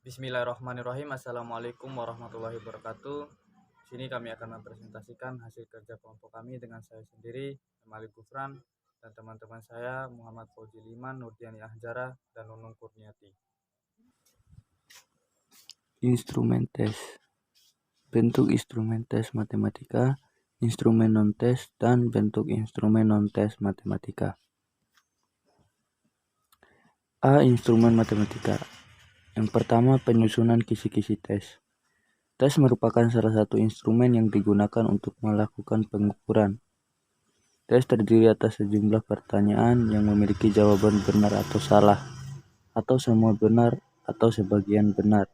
Bismillahirrahmanirrahim. Assalamualaikum warahmatullahi wabarakatuh. Sini kami akan mempresentasikan hasil kerja kelompok kami dengan saya sendiri, Malik Gufran, dan teman-teman saya Muhammad Fauzi Liman, Nurdiani Ahjara, dan Nunung Kurniati. Instrumen tes. Bentuk instrumen tes matematika, instrumen non-tes, dan bentuk instrumen non-tes matematika. A. Instrumen matematika. Yang pertama, penyusunan kisi-kisi tes. Tes merupakan salah satu instrumen yang digunakan untuk melakukan pengukuran. Tes terdiri atas sejumlah pertanyaan yang memiliki jawaban benar atau salah, atau semua benar atau sebagian benar.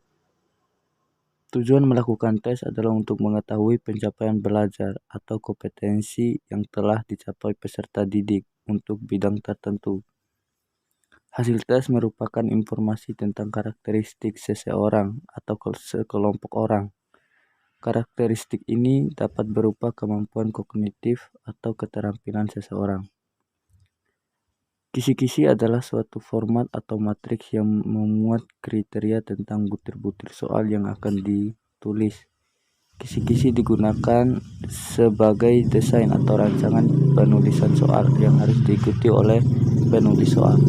Tujuan melakukan tes adalah untuk mengetahui pencapaian belajar atau kompetensi yang telah dicapai peserta didik untuk bidang tertentu. Hasil tes merupakan informasi tentang karakteristik seseorang atau sekelompok orang. Karakteristik ini dapat berupa kemampuan kognitif atau keterampilan seseorang. Kisi-kisi adalah suatu format atau matriks yang memuat kriteria tentang butir-butir soal yang akan ditulis. Kisi-kisi digunakan sebagai desain atau rancangan penulisan soal yang harus diikuti oleh penulis soal.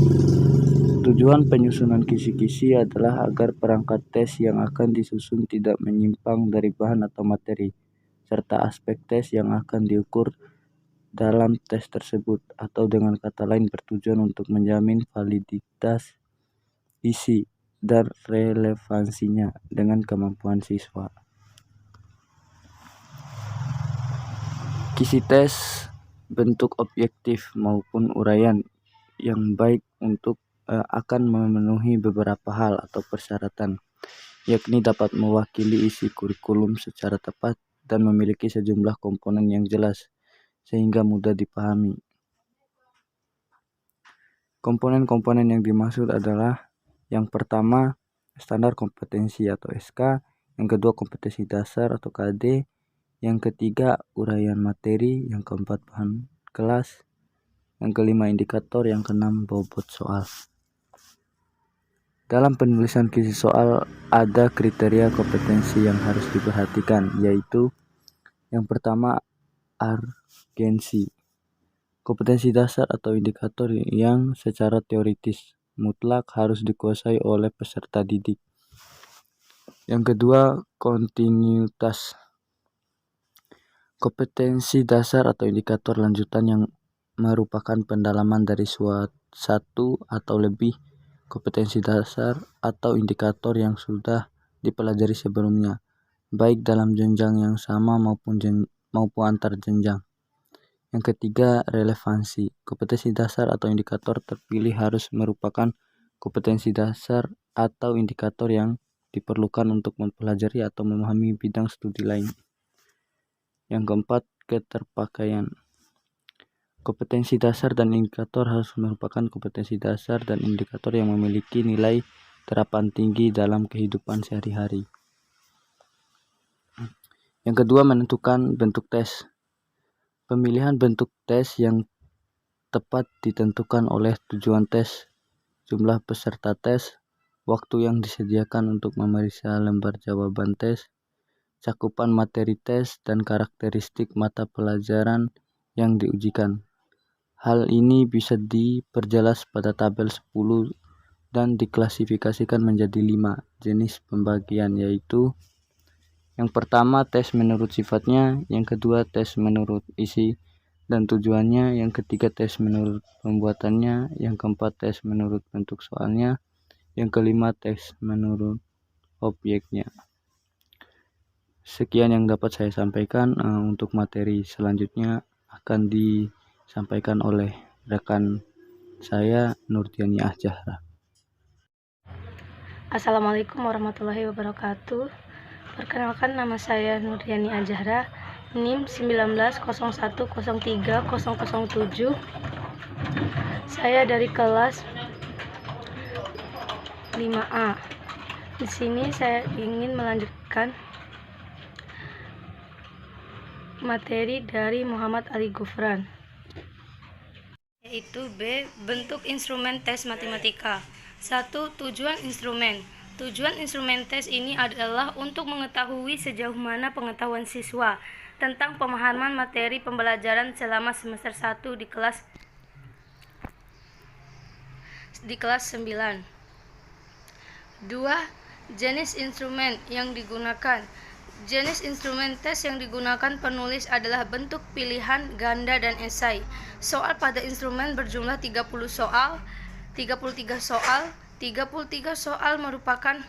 Tujuan penyusunan kisi-kisi adalah agar perangkat tes yang akan disusun tidak menyimpang dari bahan atau materi, serta aspek tes yang akan diukur dalam tes tersebut, atau dengan kata lain bertujuan untuk menjamin validitas isi dan relevansinya dengan kemampuan siswa. Kisi tes bentuk objektif maupun uraian yang baik untuk akan memenuhi beberapa hal atau persyaratan, yakni dapat mewakili isi kurikulum secara tepat dan memiliki sejumlah komponen yang jelas sehingga mudah dipahami. Komponen-komponen yang dimaksud adalah yang pertama standar kompetensi atau SK, yang kedua kompetensi dasar atau KD, yang ketiga uraian materi, yang keempat bahan kelas, yang kelima indikator, yang keenam bobot soal. Dalam penulisan kisi soal ada kriteria kompetensi yang harus diperhatikan, yaitu yang pertama urgensi. Kompetensi dasar atau indikator yang secara teoritis mutlak harus dikuasai oleh peserta didik. Yang kedua, kontinuitas. Kompetensi dasar atau indikator lanjutan yang merupakan pendalaman dari satu atau lebih kompetensi dasar atau indikator yang sudah dipelajari sebelumnya, baik dalam jenjang yang sama maupun antar jenjang. Yang ketiga, relevansi. Kompetensi dasar atau indikator terpilih harus merupakan kompetensi dasar atau indikator yang diperlukan untuk mempelajari atau memahami bidang studi lain. Yang keempat, keterpakaian. Kompetensi dasar dan indikator harus merupakan kompetensi dasar dan indikator yang memiliki nilai terapan tinggi dalam kehidupan sehari-hari. Yang kedua, menentukan bentuk tes. Pemilihan bentuk tes yang tepat ditentukan oleh tujuan tes, jumlah peserta tes, waktu yang disediakan untuk memeriksa lembar jawaban tes, cakupan materi tes, dan karakteristik mata pelajaran yang diujikan. Hal ini bisa diperjelas pada tabel 10 dan diklasifikasikan menjadi 5 jenis pembagian, yaitu yang pertama tes menurut sifatnya, yang kedua tes menurut isi dan tujuannya, yang ketiga tes menurut pembuatannya, yang keempat tes menurut bentuk soalnya, yang kelima tes menurut objeknya. Sekian yang dapat saya sampaikan. Untuk materi selanjutnya akan disampaikan oleh rekan saya Nurdiani Ahjara. Assalamualaikum warahmatullahi wabarakatuh. Perkenalkan, nama saya Nurdiani Ahjara, NIM 1901030007. Saya dari kelas 5A. Di sini saya ingin melanjutkan materi dari Muhammad Ali Gufran, yaitu B. Bentuk instrumen tes matematika. 1. Tujuan instrumen. Tujuan instrumen tes ini adalah untuk mengetahui sejauh mana pengetahuan siswa tentang pemahaman materi pembelajaran selama semester 1 di kelas 9. 2. Jenis instrumen yang digunakan. Jenis instrumen tes yang digunakan penulis adalah bentuk pilihan, ganda, dan esai. Soal pada instrumen berjumlah 33 soal. 33 soal merupakan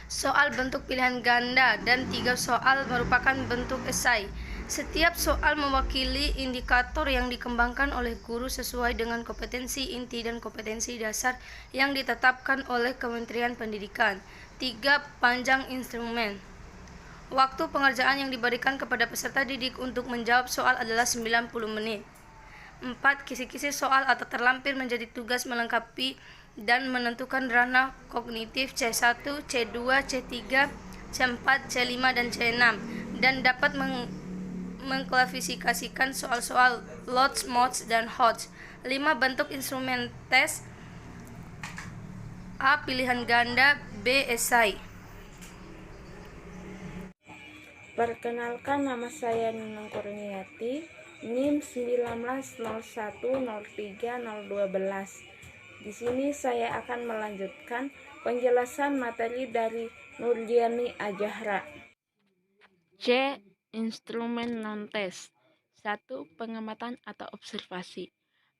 soal bentuk pilihan ganda dan 3 soal merupakan bentuk esai. Setiap soal mewakili indikator yang dikembangkan oleh guru sesuai dengan kompetensi inti dan kompetensi dasar yang ditetapkan oleh Kementerian Pendidikan. 3. Panjang instrumen. Waktu pengerjaan yang diberikan kepada peserta didik untuk menjawab soal adalah 90 menit. 4. Kisi-kisi soal atau terlampir menjadi tugas melengkapi dan menentukan ranah kognitif C1, C2, C3, C4, C5, dan C6 dan dapat mengklasifikasikan soal-soal lots, mods, dan HOTS. 5. Bentuk instrumen tes. A. Pilihan ganda. B. Esai. Perkenalkan, nama saya Nunung Kurniati, NIM 1901030212. Di sini saya akan melanjutkan penjelasan materi dari Nurdiani Azahra. C. Instrumen non-tes. 1. Pengamatan atau observasi.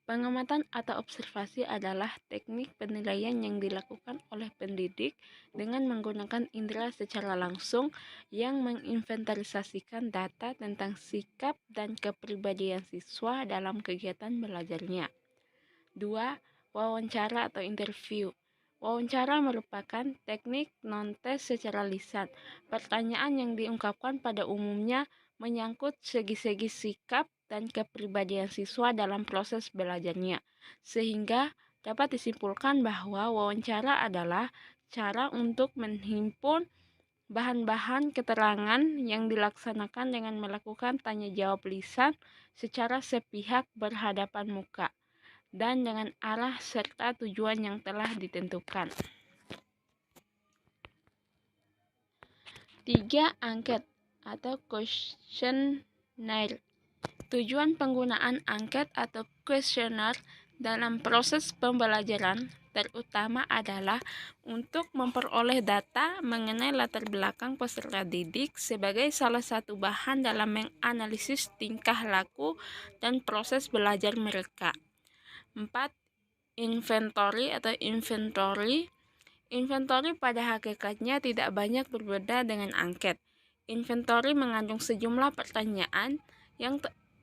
Pengamatan atau observasi adalah teknik penilaian yang dilakukan oleh pendidik dengan menggunakan indera secara langsung yang menginventarisasikan data tentang sikap dan kepribadian siswa dalam kegiatan belajarnya. 2. Wawancara atau interview. Wawancara merupakan teknik non-tes secara lisan. Pertanyaan yang diungkapkan pada umumnya menyangkut segi-segi sikap dan kepribadian siswa dalam proses belajarnya, sehingga dapat disimpulkan bahwa wawancara adalah cara untuk menghimpun bahan-bahan keterangan yang dilaksanakan dengan melakukan tanya jawab lisan secara sepihak berhadapan muka dan dengan arah serta tujuan yang telah ditentukan. 3. Angket atau questionnaire. Tujuan penggunaan angket atau kuesioner dalam proses pembelajaran terutama adalah untuk memperoleh data mengenai latar belakang peserta didik sebagai salah satu bahan dalam menganalisis tingkah laku dan proses belajar mereka. 4. Inventory atau inventory. Inventory pada hakikatnya tidak banyak berbeda dengan angket. Inventory mengandung sejumlah pertanyaan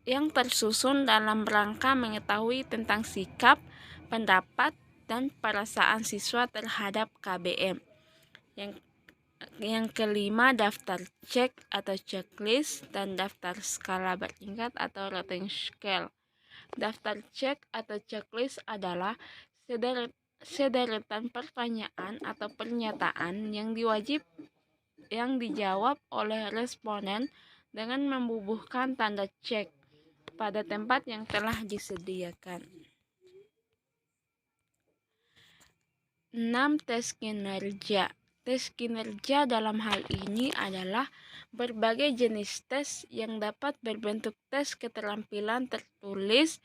yang tersusun dalam rangka mengetahui tentang sikap, pendapat, dan perasaan siswa terhadap KBM. Yang kelima, daftar cek atau checklist dan daftar skala bertingkat atau rating scale. Daftar cek atau checklist adalah sederetan pertanyaan atau pernyataan yang dijawab oleh responden dengan membubuhkan tanda cek pada tempat yang telah disediakan. 6. Tes kinerja. Tes kinerja dalam hal ini adalah berbagai jenis tes yang dapat berbentuk tes keterampilan tertulis,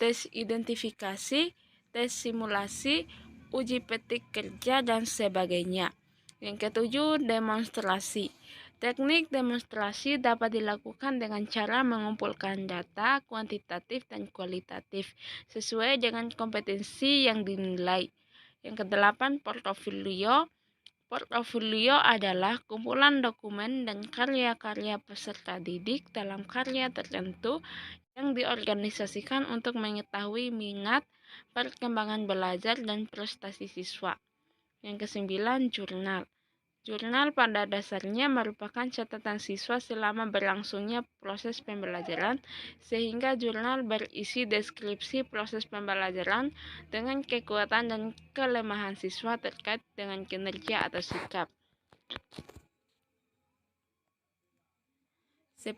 tes identifikasi, tes simulasi, uji petik kerja, dan sebagainya. Yang ketujuh, demonstrasi. Teknik demonstrasi dapat dilakukan dengan cara mengumpulkan data kuantitatif dan kualitatif sesuai dengan kompetensi yang dinilai. Yang kedelapan, portofolio. Portofolio adalah kumpulan dokumen dan karya-karya peserta didik dalam karya tertentu yang diorganisasikan untuk mengetahui minat, perkembangan belajar, dan prestasi siswa. Yang kesembilan, jurnal. Jurnal pada dasarnya merupakan catatan siswa selama berlangsungnya proses pembelajaran, sehingga jurnal berisi deskripsi proses pembelajaran dengan kekuatan dan kelemahan siswa terkait dengan kinerja atau sikap. 10.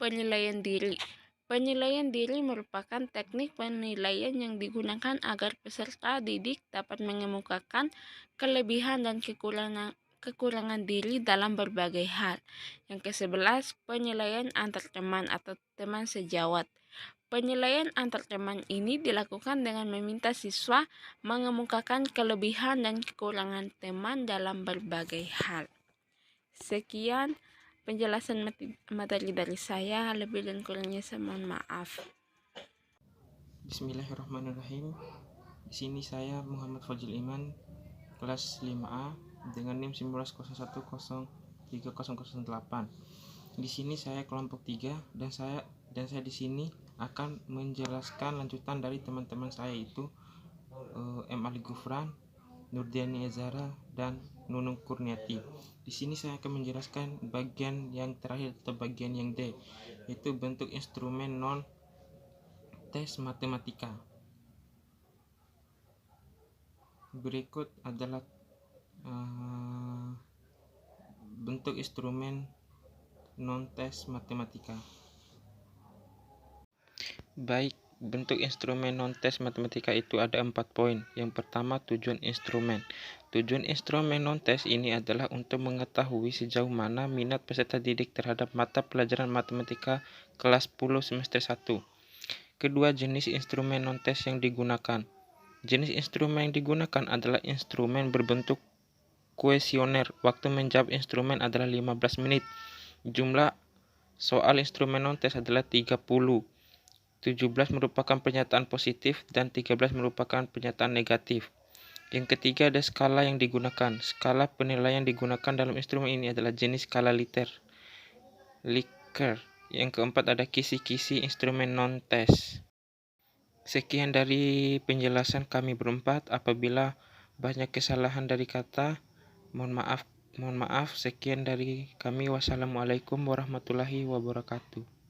Penilaian diri. Penilaian diri merupakan teknik penilaian yang digunakan agar peserta didik dapat mengemukakan kelebihan dan kekurangan diri dalam berbagai hal. Yang ke-11, penilaian antar teman atau teman sejawat. Penilaian antar teman ini dilakukan dengan meminta siswa mengemukakan kelebihan dan kekurangan teman dalam berbagai hal. Sekian penjelasan materi dari saya, lebih dan kurangnya saya mohon maaf. Bismillahirrahmanirrahim. Di sini saya Muhammad Fajil Iman, kelas 5A dengan NIM 1901030008. Di sini saya kelompok 3 dan saya di sini akan menjelaskan lanjutan dari teman-teman saya itu M. Ali Gufran, Nurdiani Azhara, dan Nunung Kurniati. Di sini saya akan menjelaskan bagian yang terakhir atau bagian yang D, yaitu bentuk instrumen non tes matematika. Berikut adalah bentuk instrumen non tes matematika. Baik, bentuk instrumen non-tes matematika itu ada 4 poin. Yang pertama, tujuan instrumen. Tujuan instrumen non-tes ini adalah untuk mengetahui sejauh mana minat peserta didik terhadap mata pelajaran matematika kelas 10 semester 1. Kedua, jenis instrumen non-tes yang digunakan. Jenis instrumen yang digunakan adalah instrumen berbentuk kuesioner. Waktu menjawab instrumen adalah 15 menit. Jumlah soal instrumen non-tes adalah 30. 17 merupakan pernyataan positif dan 13 merupakan pernyataan negatif. Yang ketiga ada skala yang digunakan. Skala penilaian yang digunakan dalam instrumen ini adalah jenis skala Likert. Yang keempat ada kisi-kisi instrumen non-tes. Sekian dari penjelasan kami berempat. Apabila banyak kesalahan dari kata, mohon maaf. Sekian dari kami. Wassalamualaikum warahmatullahi wabarakatuh.